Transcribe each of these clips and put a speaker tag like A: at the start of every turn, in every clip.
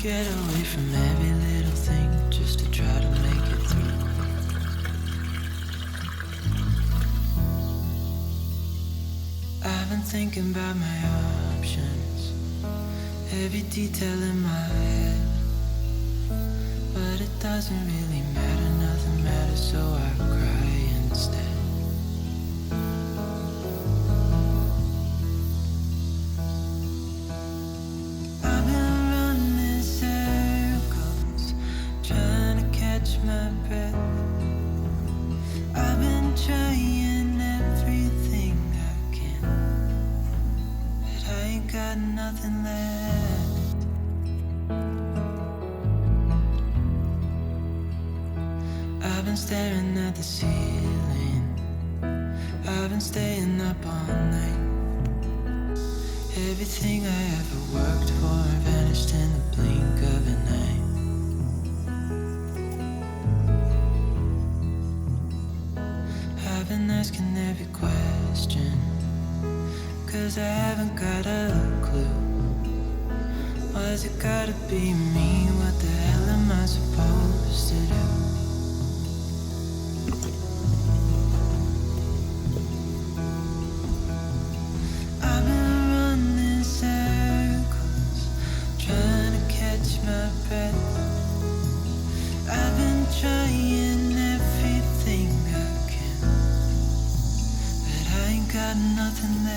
A: Get away from every little thing just to try to make it through. I've been thinking about my options, every detail in my head, but it doesn't really matter, nothing matters, so I cry instead. My breath. I've been trying everything I can, but I ain't got nothing left. I've been staring at the ceiling, I've been staying up all night. Everything I ever worked for vanished in the blink of an eye. I've been asking every question, 'cause I haven't got a clue. Why's it gotta be me? What the hell am I supposed to do? I've been running circles, trying to catch my breath. I've been trying everything I can, but I ain't got nothing left.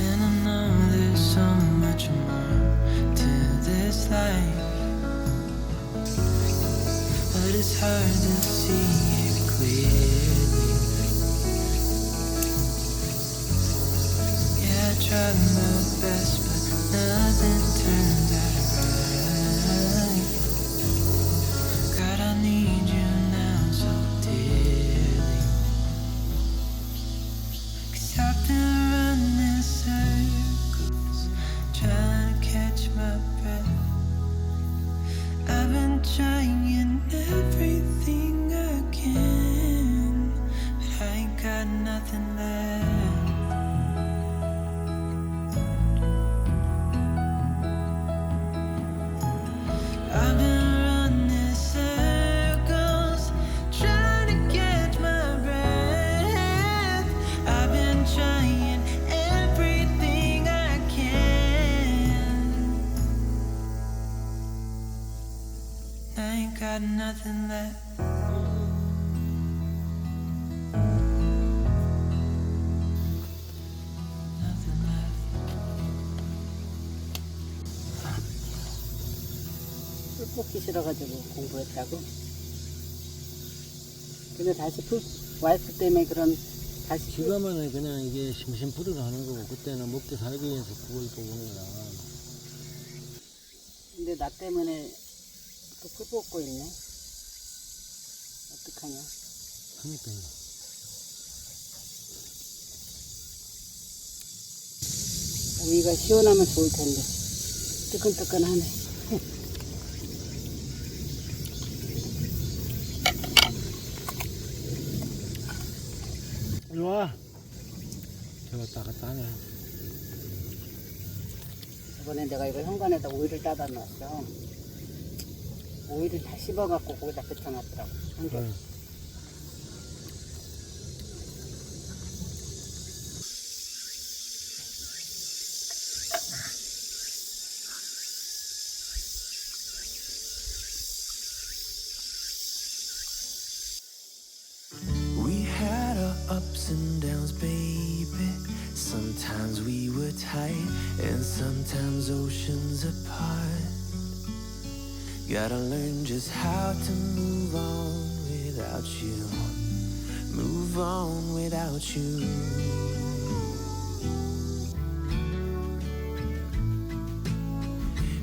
A: And I know there's so much more to this life, but it's hard to see it clearly. Yeah, I tried my best, but nothing turns out right. God, I need you now so dearly, 'cause I've been running circles, trying to catch my breath. I've been trying everything I can, but I ain't got nothing left. I've been running circles, trying to catch my breath. I've been trying everything I can. I ain't got nothing left. Nothing left.
B: 풀 뽑기 싫어가지고 공부했다고? 근데 다시 풀 와이프 때문에 그런 다시 풀-
C: 지금은 그냥 이게 심심풀이로 하는 거고, 그때는 먹고 살기 위해서 그걸 뽑은 거라.
B: 근데 나 때문에 또 풀 뽑고 있네. 어떡하냐.
C: 그러니까
B: 위가 시원하면 좋을 텐데 뜨끈뜨끈하네.
C: 이리 와. 저거 따갔다 하네.
B: 이번에 내가 이거 현관에다 오이를 따다 놨어. 오이를 다 씹어갖고 거기다 뱉어놨더라고. 근데
C: 응.
A: We had our ups and downs, baby. Sometimes we were tight, and sometimes oceans apart. Gotta learn just how to move on without you. move on without you.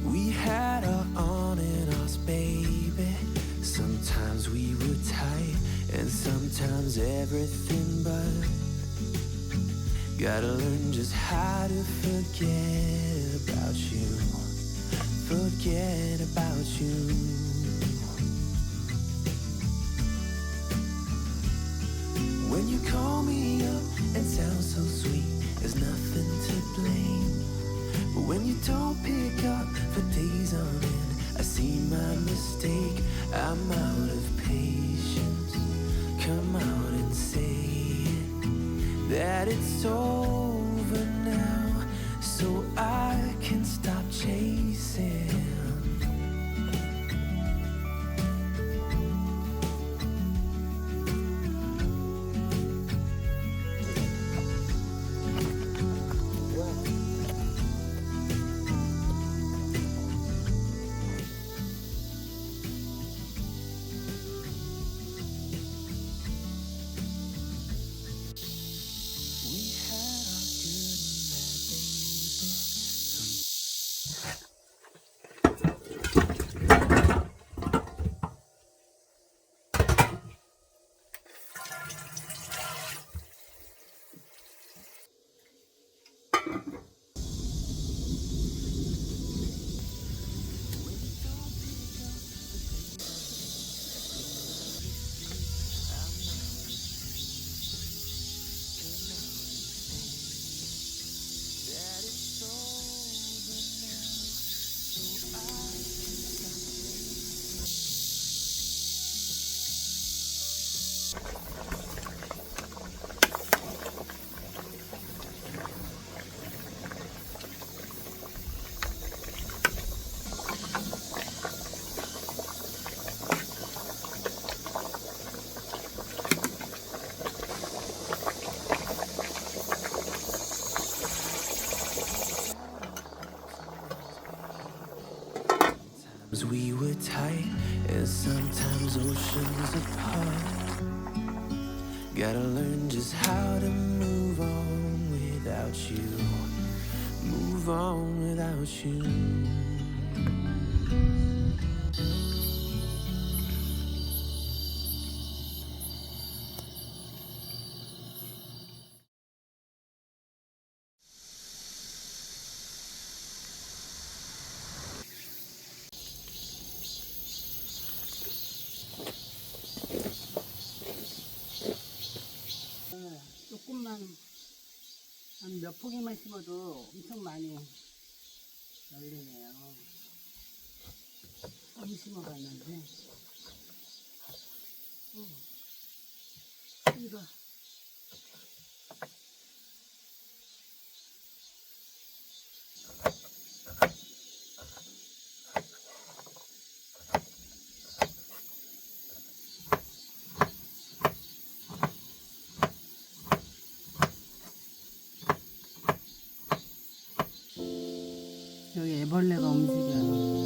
A: We had our on and offs, baby. Sometimes we were tight, and sometimes everything but. Gotta learn just how to forget about you. Forget about you. When you call me up and sound so sweet, there's nothing to blame. But when you don't pick up for days on end, I see my mistake. I'm out of patience. Come out and say it, that it's over now, so I can stop chasing. We were tight, and sometimes oceans apart. Gotta learn just how to move on without you. Move on without you.
B: 조금만 한 몇 포기만 심어도 엄청 많이 열리네요. 처음 심어봤는데 이거 여기 애벌레가 움직여요.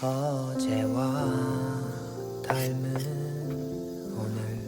A: 어제와 닮은 오늘